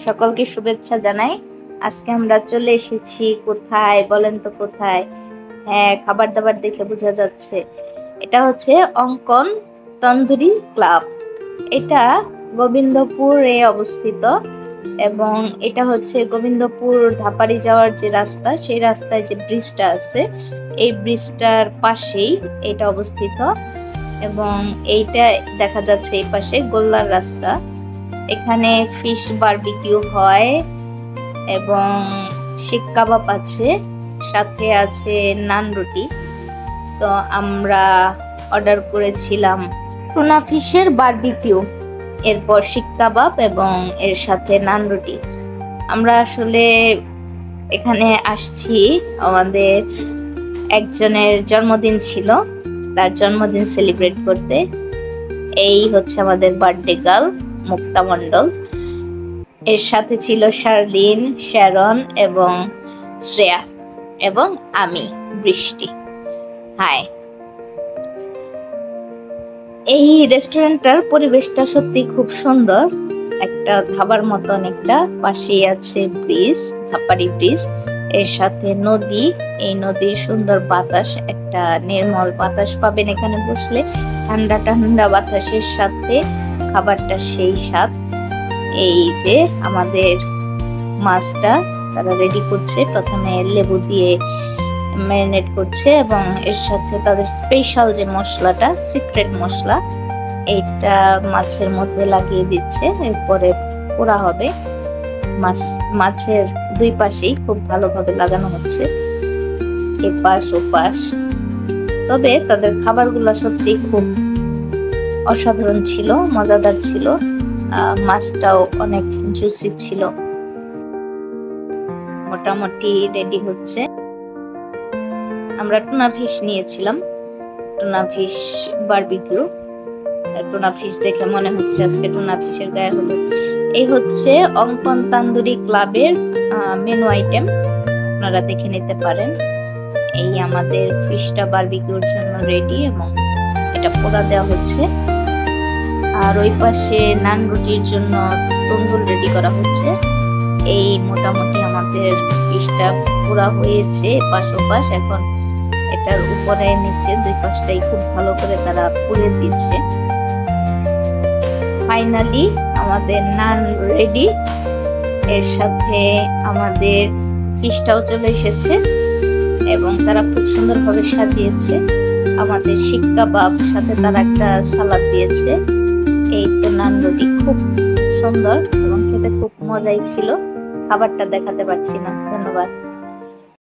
সকলকে শুভেচ্ছা জানাই। আজকে আমরা চলে এসেছি কোথায় বলেন তো? কোথায়? হ্যাঁ, খাবার দাবার দেখে বোঝা যাচ্ছে। এটা হচ্ছে অঙ্কন তন্দুরি ক্লাব। এটা গোবিন্দপুরে অবস্থিত এবং এটা হচ্ছে গোবিন্দপুর ধাপারি যাওয়ার যে রাস্তা, সেই রাস্তায় যে ব্রিজটা আছে, এই ব্রিজটার পাশেই এটা অবস্থিত। এবং এইটা দেখা যাচ্ছে এই পাশে গোল্লার রাস্তা। এখানে ফিশ বারবিকিউ হয় এবং শিক কাবাব আছে, সাথে আছে নান রুটি। তো আমরা অর্ডার করেছিলাম টুনা ফিশের বারবিকিউ, এরপর শিক কাবাব এবং এর সাথে নান রুটি। আমরা আসলে এখানে আসছি, আমাদের একজনের জন্মদিন ছিল, তার জন্মদিন সেলিব্রেট করতে। এই হচ্ছে আমাদের বার্থডে গার্ল মুক্তা মণ্ডল, এর সাথে ছিল শার্লিন, শ্যারন এবং শ্রেয়া এবং আমি বৃষ্টি। হাই। এই রেস্টুরেন্টটার পরিবেশটা সত্যি খুব সুন্দর, একটা ধাবার মতন, একটা পাশেই আছে ব্রিজ, ধাপারি ব্রিজ, এর সাথে নদী। এই নদীর সুন্দর বাতাস, একটা নির্মল বাতাস পাবেন এখানে বসলে, ঠান্ডা ঠান্ডা বাতাসের সাথে খাবারটা সেই স্বাদ। এই যে আমাদের মাছটা তারা রেডি করছে, প্রথমে লেবু দিয়ে ম্যারিনেট করছে এবং এর সাথে তাদের স্পেশাল যে মশলাটা, সিক্রেট মশলা, এইটা মাছের মধ্যে লাগিয়ে দিচ্ছে। এরপরে পোড়া হবে। মাছের দুই পাশেই খুব ভালোভাবে লাগানো হচ্ছে, এপাশ ওপাশ। তবে তাদের খাবারগুলো সত্যি খুব অসাধারণ ছিল, মজাদার ছিল। মাছটাও অনেক জুসি ছিল। মোটামুটি রেডি হচ্ছে। আমরা টুনা ফিশ নিয়েছিলাম, tuna fish barbecue. Tuna fish দেখে মনে হচ্ছে আজকে টুনা ফিশের গায়ে হলুদ। এই হচ্ছে অঙ্কন তান্দুরি ক্লাবের মেনু আইটেম, আপনারা দেখে নিতে পারেন। এই আমাদের ফিশটা বারবিকিউর জন্য রেডি এবং এটা পোড়া দেওয়া হচ্ছে। আর ওই পাশে নান রুটির জন্য তন্দুর রেডি করা হচ্ছে। এই মোটামুটি আমাদের ফিশটা পোড়া হয়েছে পাশ ওপাশ, এখন এটার উপরে নিচে দুই পাশটাই খুব ভালো করে তারা পুড়ে দিচ্ছে। ফাইনালি আমাদের নান রেডি, এর সাথে আমাদের ফিশটাও চলে এসেছে এবং তারা খুব সুন্দরভাবে সাজিয়েছে। আমাদের শিক কাবাব, সাথে তারা একটা সালাদ দিয়েছে। এই তো নান রুটি খুব সুন্দর এবং খেতে খুব মজাই ছিল। খাবারটা দেখাতে পারছি না, ধন্যবাদ।